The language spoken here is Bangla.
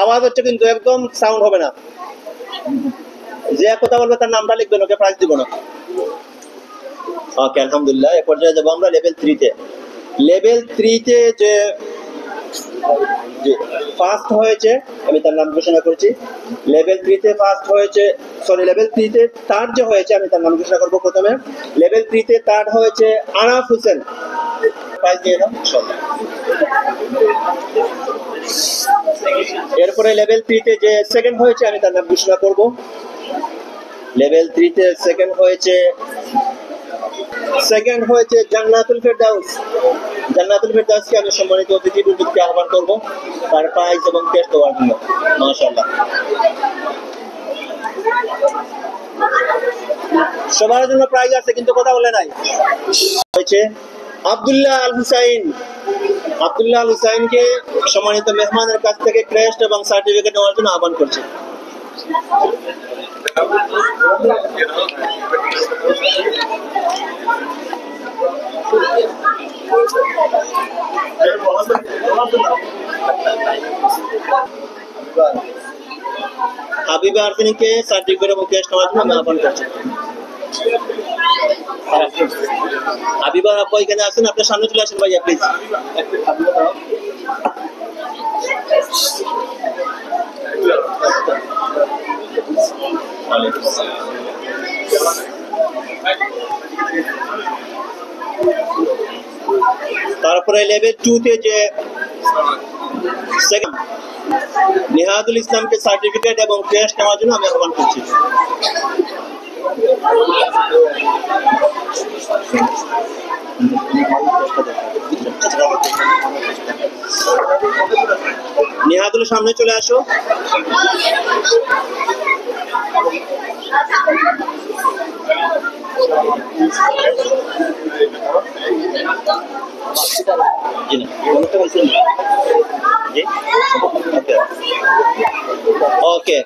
আওয়াজ হচ্ছে কিন্তু একদম সাউন্ড হবে না। যে কথা বলবে তার নামটা লিখবেন, ওকে প্রাইজ দিব না। ওকে, আলহামদুলিল্লাহ। এ পর্যায়ে যাবো আমরা লেভেল 3 তে। লেভেল 3 তে যে ফার্স্ট হয়েছে, আমি তার নাম ঘোষণা করছি। লেভেল 3 তে ফার্স্ট হয়েছে, সরি লেভেল 3 তে থার্ড যে হয়েছে, আমি তার নাম ঘোষণা করবো প্রথমে। লেভেল 3 তে থার্ড হয়েছে আরাফ হোসেন। প্রাইজ দিয়ে দাও ইনশাআল্লাহ। এরপরে লেভেল 3 তে যে সেকেন্ড হয়েছে, আমি তার নাম ঘোষণা করব। লেভেল 3 তে সেকেন্ড হয়েছে জান্নাতুল ফেরদাউস। জান্নাতুল ফেরদাউসকে আমি সম্মানিত অতিথি বৃন্দকে আহ্বান করব তার প্রাইজ এবং টেস্ট দেওয়ার জন্য। মাশাআল্লাহ। সবার জন্য প্রাইজ আছে, কিন্তু কথা বলে নাই। হয়েছে আব্দুল্লাহ আল হুসাইন। আব্দুল্লাহ আল হুসাইনকে সম্মানিত মেহমানের কাছ থেকে ক্রেস্ট এবং সার্টিফিকেট নেওয়ার জন্য আহ্বান করছি। হাবিবা আরফিনকে সার্টিফিকেট এবং ক্রেস্ট নেওয়ার জন্য আমি আহ্বান করছি। হাবিবা আপু এখানে আছেন, আপনার সামনে চলে আসেন ভাইয়া প্লিজ। তারপরে লেভেল 2 তে যে সেকেন্ড নিহাদুল ইসলামকে সার্টিফিকেট এবং ক্রেস্ট নেওয়ার জন্য আমি আহ্বান করছি। নিহাদুল সামনে চলে আসো। ওকে।